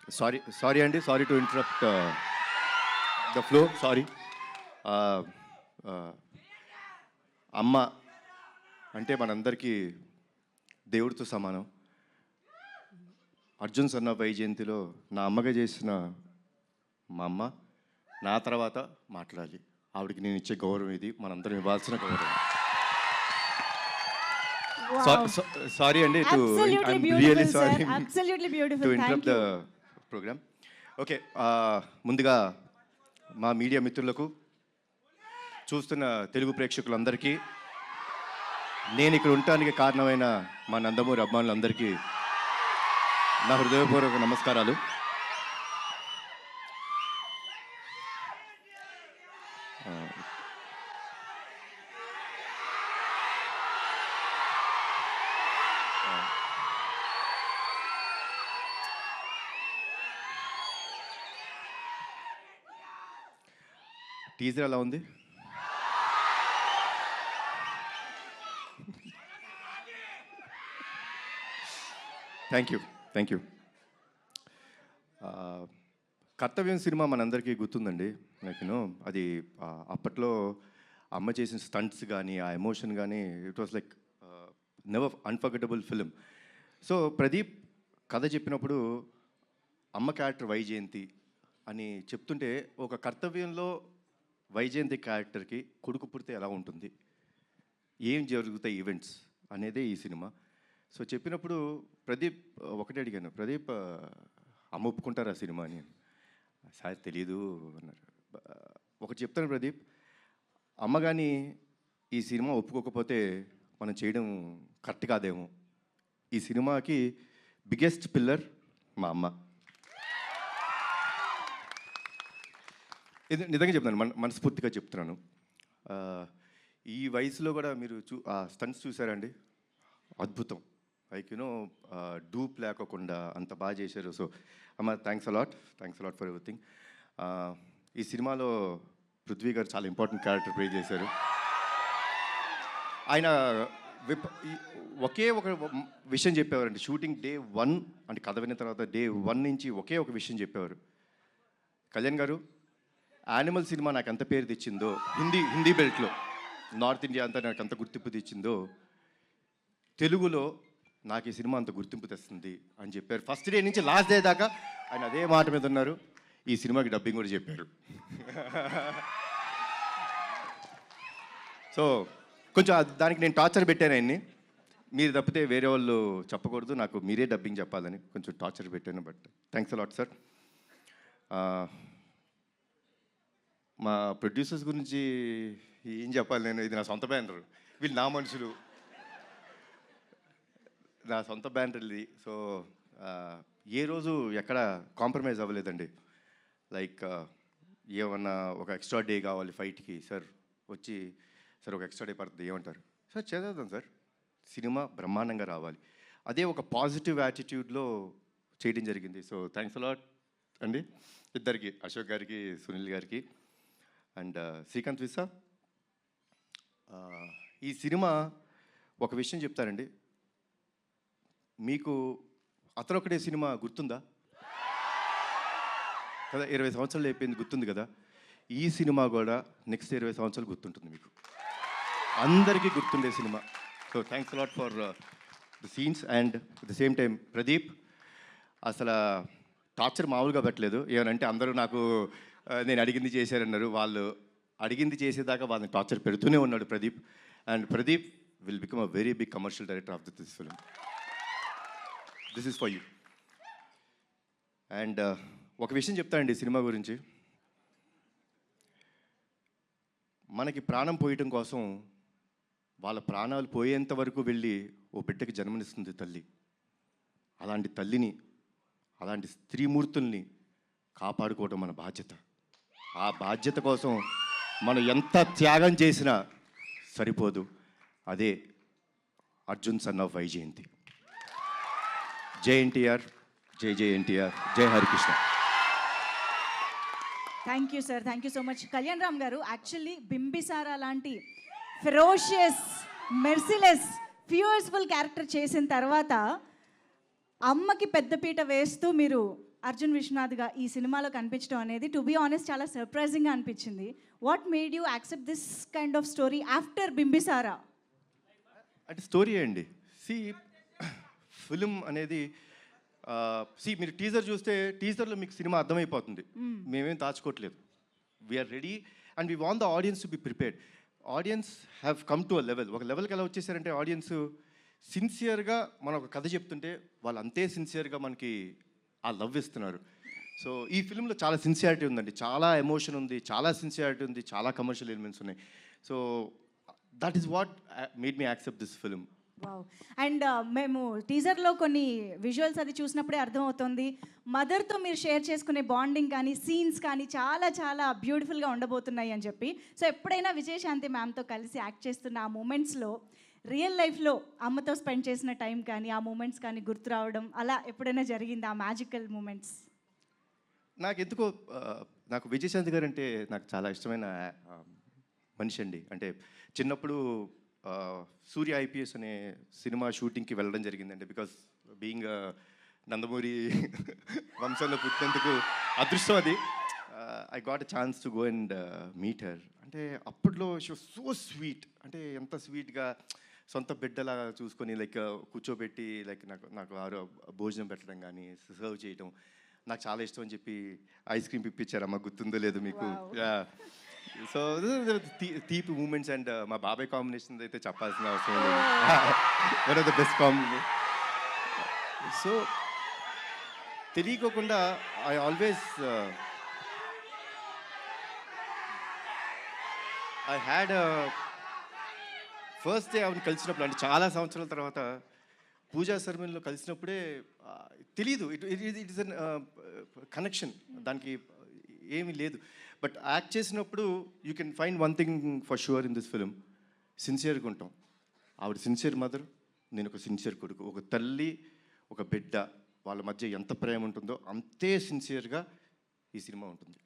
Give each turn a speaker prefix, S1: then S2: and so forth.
S1: Sorry అండి, sorry to interrupt the flow, sorry. అమ్మ అంటే మనందరికీ దేవుడితో సమానం. అర్జున్ సన్న వైజయంతిలో నా అమ్మగా చేసిన మా అమ్మ నా తర్వాత మాట్లాడాలి. ఆవిడకి నేను ఇచ్చే గౌరవం ఇది, మనందరం ఇవ్వాల్సిన గౌరవం. సారీ అండి,
S2: really sorry to
S1: interrupt the programme. Okay, ముందుగా మా మీడియా మిత్రులకు, చూస్తున్న తెలుగు ప్రేక్షకులందరికీ, నేను ఇక్కడ ఉండటానికి కారణమైన మా నందమూరి అభిమానులందరికీ నా హృదయపూర్వక నమస్కారాలు. టీజర్ ఎలా ఉంది? Thank you. కర్తవ్యం సినిమా మనందరికీ గుర్తుందండి. నేను అది అప్పట్లో అమ్మ చేసిన స్టంట్స్ కానీ, ఆ ఎమోషన్ కానీ, it was like never unforgettable film. So Pradeep కథ చెప్పినప్పుడు అమ్మ క్యారెక్టర్ వైజయంతి అని చెప్తుంటే, ఒక కర్తవ్యంలో వైజయంతి క్యారెక్టర్కి కొడుకు పుడితే ఎలా ఉంటుంది, ఏం జరుగుతాయి ఈవెంట్స్ అనేదే ఈ సినిమా. సో చెప్పినప్పుడు ప్రదీప్ ఒకటే అడిగాను, ప్రదీప్ అమ్మ ఒప్పుకుంటారు ఆ సినిమా అని. సార్ తెలీదు అన్నారు. ఒకటి చెప్తాను ప్రదీప్, అమ్మ కానీ ఈ సినిమా ఒప్పుకోకపోతే మనం చేయడం కరెక్ట్ కాదేమో. ఈ సినిమాకి బిగ్గెస్ట్ పిల్లర్ మా అమ్మ. ఇది నిజంగా చెప్తున్నాను, మనస్ఫూర్తిగా చెప్తున్నాను. ఈ వయసులో కూడా మీరు స్టంట్స్ చూసారండి, అద్భుతం. లైక్ యూనో డూప్ లేకోకుండా అంత బాగా చేశారు. సో అమ్మ, థ్యాంక్స్ అలాట్ ఫర్ ఎవ్రీథింగ్. ఈ సినిమాలో పృథ్వీ గారు చాలా ఇంపార్టెంట్ క్యారెక్టర్ ప్లే చేశారు. ఆయన ఒకే ఒక విషయం చెప్పేవారండి. షూటింగ్ డే 1 అంటే కథ విన్న తర్వాత డే 1 నుంచి ఒకే ఒక విషయం చెప్పేవారు, కళ్యాణ్ గారు, యానిమల్ సినిమా నాకు ఎంత పేరు తెచ్చిందో, హిందీ బెల్ట్లో నార్త్ ఇండియా అంతా నాకు అంత గుర్తింపు తెచ్చిందో, తెలుగులో నాకు ఈ సినిమా అంత గుర్తింపు తెస్తుంది అని చెప్పారు. ఫస్ట్ డే నుంచి లాస్ట్ డే దాకా ఆయన అదే మాట మీద ఉన్నారు. ఈ సినిమాకి డబ్బింగ్ కూడా చెప్పారు. సో కొంచెం దానికి నేను టార్చర్ పెట్టాను ఆయన్ని. మీరు తప్పితే వేరే వాళ్ళు చెప్పకూడదు, నాకు మీరే డబ్బింగ్ చెప్పాలని కొంచెం టార్చర్ పెట్టాను. But thanks a lot sir. మా ప్రొడ్యూసర్స్ గురించి ఏం చెప్పాలి నేను, ఇది నా సొంత బ్యానర్, వీళ్ళు నా మనుషులు, నా సొంత బ్యానర్ ఇది. సో ఏ రోజు ఎక్కడ కాంప్రమైజ్ అవ్వలేదండి. లైక్ ఏమన్నా ఒక ఎక్స్ట్రా డే కావాలి ఫైట్కి, సార్ వచ్చి సార్ ఒక ఎక్స్ట్రా డే పడుతుంది, ఏమంటారు సార్, చేద్దాం సార్, సినిమా బ్రహ్మాండంగా రావాలి. అదే ఒక పాజిటివ్ యాటిట్యూడ్లో చేయడం జరిగింది. సో థ్యాంక్స్ అలాట్ అండి ఇద్దరికి, అశోక్ గారికి, సునీల్ గారికి అండ్ శ్రీకాంత్ విసా. ఈ సినిమా ఒక విషయం చెప్తారండి, మీకు అతనొక్కడే సినిమా గుర్తుందా కదా, 20 సంవత్సరాలు అయిపోయింది, గుర్తుంది కదా. ఈ సినిమా కూడా నెక్స్ట్ 20 సంవత్సరాలు గుర్తుంటుంది మీకు, అందరికీ గుర్తుండే cinema. So thanks a lot for the scenes. And at the same time Pradeep అసలు టార్చర్ మామూలుగా పెట్టలేదు. ఏమనంటే అందరూ నాకు నేను అడిగింది చేశారన్నారు, వాళ్ళు అడిగింది చేసేదాకా వాళ్ళని టార్చర్ పెడుతూనే ఉన్నాడు Pradeep. And Pradeep will become a very big commercial director of this film. This is for you. And ఒక విషయం చెప్తానండి సినిమా గురించి, మనకి ప్రాణం పోయటం కోసం వాళ్ళ ప్రాణాలు పోయేంత వరకు వెళ్ళి ఓ బిడ్డకి జన్మనిస్తుంది తల్లి. అలాంటి తల్లిని, అలాంటి స్త్రీమూర్తుల్ని కాపాడుకోవడం మన బాధ్యత. ఆ బాధ్యత కోసం మనం ఎంత త్యాగం చేసినా సరిపోదు. అదే అర్జున్ సన్ ఆఫ్ వైజయంతి. జై ఎన్టీఆర్, జై జై ఎన్టీఆర్, జై Harikrishna.
S2: Thank you sir, thank you so much. Kalyan Ram గారు, యాక్చువల్లీ బింబిసారా లాంటి ఫెరోషియస్, మెర్సిలెస్, ఫ్యూయర్స్ఫుల్ క్యారెక్టర్ చేసిన తర్వాత అమ్మకి పెద్దపీట వేస్తూ మీరు అర్జున్ విశ్వనాథ్గా ఈ సినిమాలో కనిపించడం అనేది టు బీ ఆనెస్ట్ చాలా సర్ప్రైజింగ్గా అనిపించింది. What made you accept this kind of story after Bimbisara?
S1: అంటే స్టోరీ అండి. సి ఫిలిం అనేది మీరు టీజర్ చూస్తే టీజర్లో మీకు సినిమా అర్థమైపోతుంది. మేమేం దాచుకోవట్లేదు. We are ready and we want the audience to be prepared. Audience have come to a level. ఒక లెవెల్కి ఎలా వచ్చేసారంటే ఆడియన్స్ సిన్సియర్గా మనం ఒక కథ చెప్తుంటే వాళ్ళు అంతే సిన్సియర్గా మనకి ఆ లవ్ ఇస్తున్నారు. సో ఈ ఫిల్మ్లో చాలా సిన్సియారిటీ ఉందండి, చాలా ఎమోషన్ ఉంది, చాలా సిన్సియారిటీ ఉంది, చాలా కమర్షియల్ ఎలిమెంట్స్ ఉన్నాయి. So that is what made me accept this film.
S2: Wow. And మేము టీజర్లో కొన్ని విజువల్స్ అది చూసినప్పుడే అర్థమవుతుంది మదర్తో మీరు షేర్ చేసుకునే బాండింగ్ కానీ సీన్స్ కానీ చాలా చాలా బ్యూటిఫుల్గా ఉండబోతున్నాయి అని చెప్పి. సో ఎప్పుడైనా విజయశాంతి మ్యామ్తో కలిసి యాక్ట్ చేస్తున్న ఆ మూమెంట్స్లో రియల్ లైఫ్లో అమ్మతో స్పెండ్ చేసిన టైం కానీ ఆ మూమెంట్స్ కానీ గుర్తు రావడం అలా ఎప్పుడైనా జరిగింది ఆ మ్యాజికల్ మూమెంట్స్?
S1: నాకు ఎందుకో నాకు విజయశాంతి గారు అంటే నాకు చాలా ఇష్టమైన మనిషి అండి. అంటే చిన్నప్పుడు సూర్య ఐపీఎస్ అనే సినిమా షూటింగ్కి వెళ్ళడం జరిగిందండి. బికాస్ బీయింగ్ నందమూరి వంశంలో పుట్టినందుకు అదృష్టం అది. I got a chance to go and meet her. అంటే అప్పట్లో షీ వాస్ సో స్వీట్. అంటే ఎంత స్వీట్గా సొంత బిడ్డలా చూసుకొని లైక్ కూర్చోబెట్టి లైక్ నాకు భోజనం పెట్టడం కానీ సర్వ్ చేయడం నాకు చాలా ఇష్టం అని చెప్పి ఐస్ క్రీమ్ ఇప్పించారమ్మా, గుర్తుందో లేదు మీకు? సో తీపి మూమెంట్స్ అండ్ మా బాబాయ్ కాంబినేషన్ అయితే చెప్పాల్సిన అవసరం లేదు. One of the best combination. So తెలియకోకుండా I always I had first day ఆవిడ కలిసినప్పుడు అంటే చాలా సంవత్సరాల తర్వాత పూజా సెరమనీలో కలిసినప్పుడే తెలీదు, ఇట్ ఇస్ అన్ కనెక్షన్, దానికి ఏమీ లేదు. బట్ యాక్ట్ చేసినప్పుడు you can find one thing for sure in this film, సిన్సియర్గా ఉంటాం. ఆవిడ సిన్సియర్ మదర్, నేను ఒక సిన్సియర్ కొడుకు. ఒక తల్లి ఒక బిడ్డ వాళ్ళ మధ్య ఎంత ప్రేమ ఉంటుందో అంతే సిన్సియర్గా ఈ సినిమా ఉంటుంది.